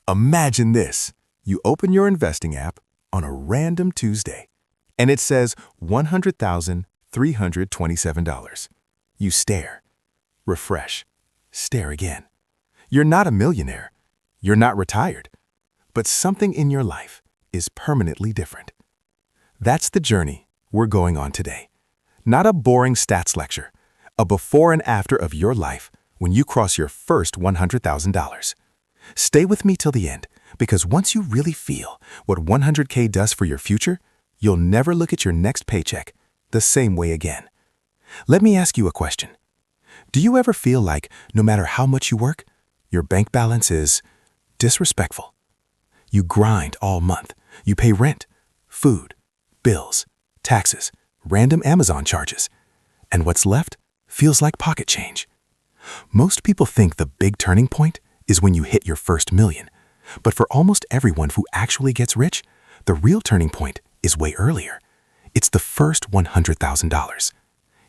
Imagine this. You open your investing app on a random Tuesday, and it says $100,327. You stare, refresh, stare again. You're not a millionaire. You're not retired. But something in your life is permanently different. That's the journey we're going on today. Not a boring stats lecture, a before and after of your life when you cross your first $100,000. Stay with me till the end, because once you really feel what 100K does for your future, you'll never look at your next paycheck the same way again. Let me ask you a question. Do you ever feel like no matter how much you work, your bank balance is disrespectful? You grind all month. You pay rent, food, bills, taxes, random Amazon charges, and what's left feels like pocket change. Most people think the big turning point is when you hit your first million. But for almost everyone who actually gets rich, the real turning point is way earlier. It's the first $100,000.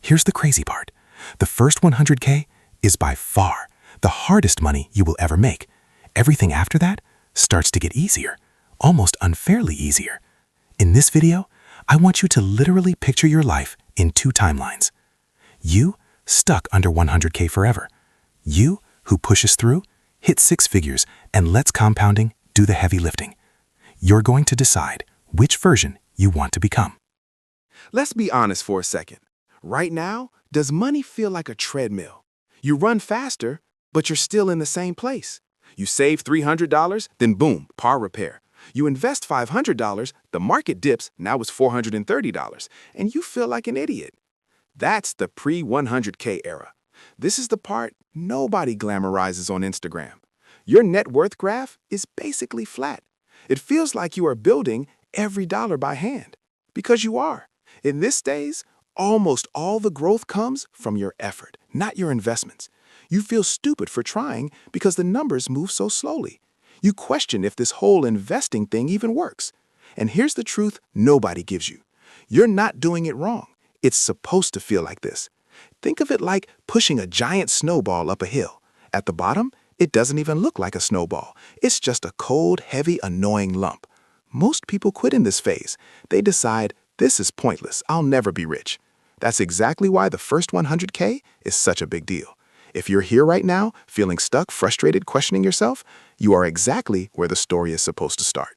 Here's the crazy part. The first 100K is by far the hardest money you will ever make. Everything after that starts to get easier, almost unfairly easier. In this video, I want you to literally picture your life in two timelines. You stuck under 100K forever. You who pushes through, hits six figures, and lets compounding do the heavy lifting. You're going to decide which version you want to become. Let's be honest for a second. Right now, does money feel like a treadmill? You run faster, but you're still in the same place. You save $300, then boom, par repair. You invest $500, the market dips, now it's $430, and you feel like an idiot. That's the pre-100K era. This is the part nobody glamorizes on Instagram. Your net worth graph is basically flat. It feels like you are building every dollar by hand. Because you are. In these days, almost all the growth comes from your effort, not your investments. You feel stupid for trying because the numbers move so slowly. You question if this whole investing thing even works. And here's the truth nobody gives you. You're not doing it wrong. It's supposed to feel like this. Think of it like pushing a giant snowball up a hill. At the bottom, it doesn't even look like a snowball. It's just a cold, heavy, annoying lump. Most people quit in this phase. They decide, this is pointless, I'll never be rich. That's exactly why the first 100K is such a big deal. If you're here right now, feeling stuck, frustrated, questioning yourself, you are exactly where the story is supposed to start.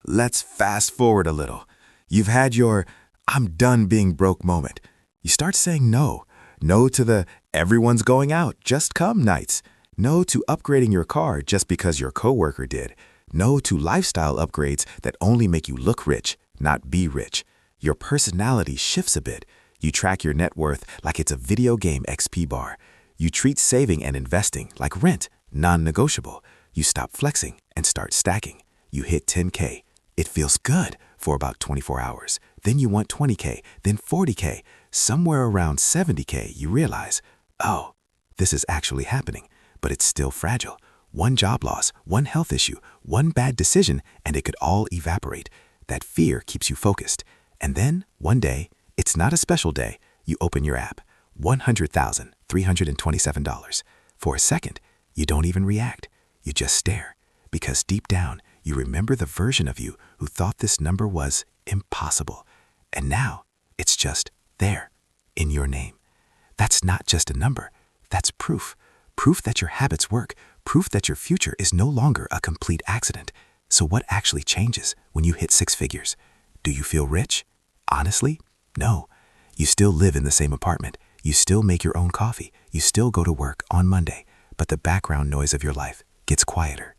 Let's fast forward a little. You've had your I'm done being broke moment. You start saying no. No to the everyone's going out, just come nights. No to upgrading your car just because your coworker did. No to lifestyle upgrades that only make you look rich, not be rich. Your personality shifts a bit. You track your net worth like it's a video game XP bar. You treat saving and investing like rent, non-negotiable. You stop flexing and start stacking. You hit 10K. It feels good for about 24 hours. Then you want 20K, then 40K. Somewhere around 70K, you realize, oh, this is actually happening, but it's still fragile. One job loss, one health issue, one bad decision, and it could all evaporate. That fear keeps you focused. And then, one day, it's not a special day, you open your app, $100,327. For a second, you don't even react. You just stare, because deep down, you remember the version of you who thought this number was impossible. And now, it's just there, in your name. That's not just a number, that's proof. Proof that your habits work, proof that your future is no longer a complete accident. So what actually changes when you hit six figures? Do you feel rich? Honestly, no. You still live in the same apartment. You still make your own coffee. You still go to work on Monday. But the background noise of your life gets quieter.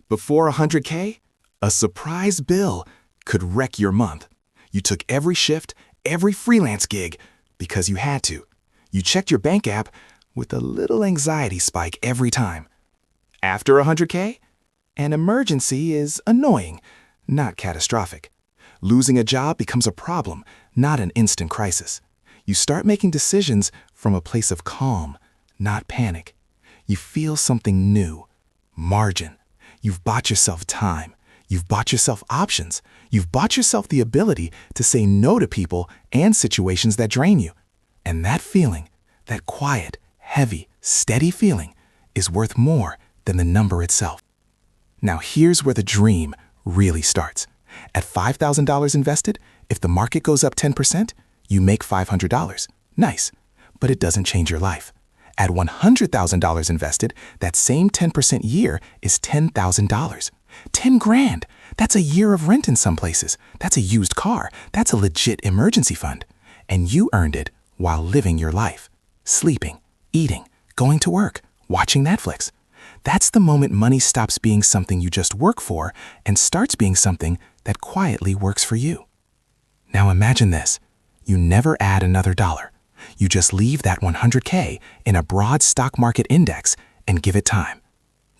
Before 100K, a surprise bill could wreck your month. You took every shift, every freelance gig, because you had to. You checked your bank app with a little anxiety spike every time. After 100K, an emergency is annoying, not catastrophic. Losing a job becomes a problem, not an instant crisis. You start making decisions from a place of calm, not panic. You feel something new, margin. You've bought yourself time. You've bought yourself options. You've bought yourself the ability to say no to people and situations that drain you. And that feeling, that quiet, heavy, steady feeling, is worth more than the number itself. Now here's where the dream really starts. At $5,000 invested, if the market goes up 10%, you make $500. Nice, but it doesn't change your life. At $100,000 invested, that same 10% year is $10,000. 10 grand. That's a year of rent in some places. That's a used car. That's a legit emergency fund. And you earned it while living your life. Sleeping, eating, going to work, watching Netflix. That's the moment money stops being something you just work for and starts being something that quietly works for you. Now imagine this. You never add another dollar. You just leave that 100K in a broad stock market index and give it time.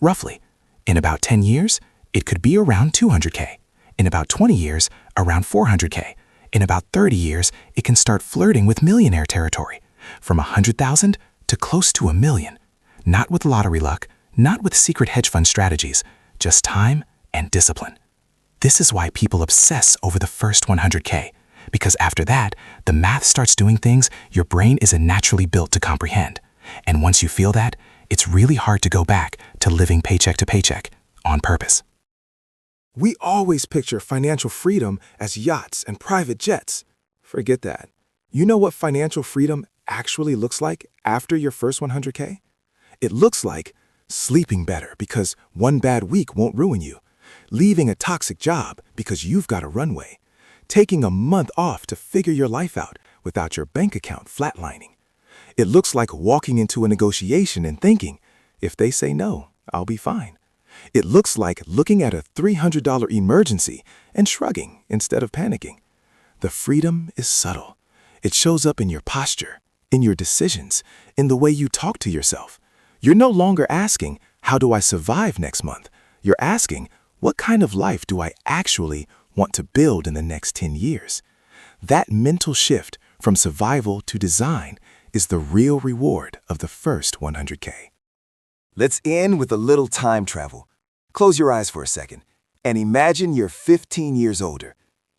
Roughly, in about 10 years, it could be around 200K. In about 20 years, around 400K. In about 30 years, it can start flirting with millionaire territory, from 100,000 to close to 1 million. Not with lottery luck, not with secret hedge fund strategies, just time and discipline. This is why people obsess over the first 100K, because after that, the math starts doing things your brain isn't naturally built to comprehend. And once you feel that, it's really hard to go back to living paycheck to paycheck on purpose. We always picture financial freedom as yachts and private jets. Forget that. You know what financial freedom actually looks like after your first 100K? It looks like sleeping better because one bad week won't ruin you, leaving a toxic job because you've got a runway, taking a month off to figure your life out without your bank account flatlining. It looks like walking into a negotiation and thinking, if they say no, I'll be fine. It looks like looking at a $300 emergency and shrugging instead of panicking. The freedom is subtle. It shows up in your posture, in your decisions, in the way you talk to yourself. You're no longer asking, how do I survive next month? You're asking, what kind of life do I actually want to build in the next 10 years? That mental shift from survival to design is the real reward of the first 100K. Let's end with a little time travel. Close your eyes for a second and imagine you're 15 years older.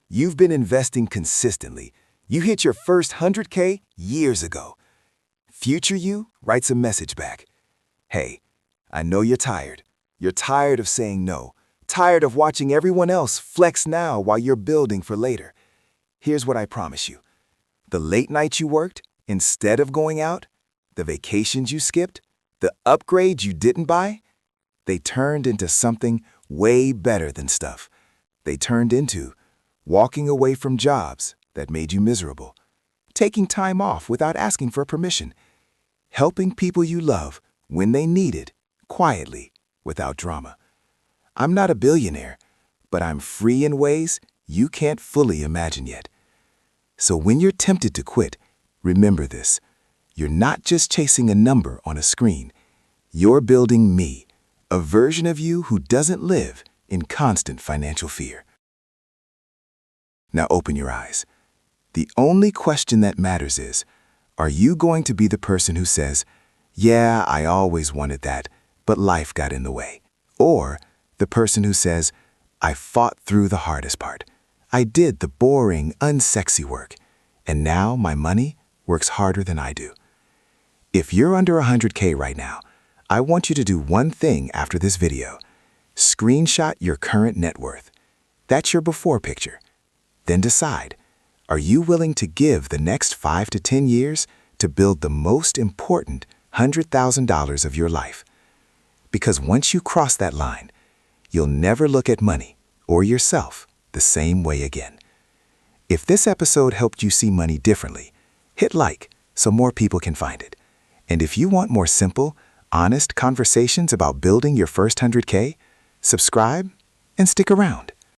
You've been investing consistently. You hit your first 100K years ago. Future you writes a message back. Hey, I know you're tired. You're tired of saying no, tired of watching everyone else flex now while you're building for later. Here's what I promise you. The late nights you worked instead of going out, the vacations you skipped, the upgrades you didn't buy, they turned into something way better than stuff. They turned into walking away from jobs that made you miserable, taking time off without asking for permission, helping people you love when they need it, quietly, without drama. I'm not a billionaire, but I'm free in ways you can't fully imagine yet. So when you're tempted to quit, remember this. You're not just chasing a number on a screen. You're building me, a version of you who doesn't live in constant financial fear. Now open your eyes. The only question that matters is, are you going to be the person who says, yeah, I always wanted that, but life got in the way? Or the person who says, I fought through the hardest part. I did the boring, unsexy work, and now my money works harder than I do. If you're under 100K right now, I want you to do one thing after this video. Screenshot your current net worth. That's your before picture. Then decide, are you willing to give the next 5 to 10 years to build the most important $100,000 of your life? Because once you cross that line, you'll never look at money or yourself the same way again. If this episode helped you see money differently, hit like so more people can find it. And if you want more simple, honest conversations about building your first 100K, subscribe and stick around.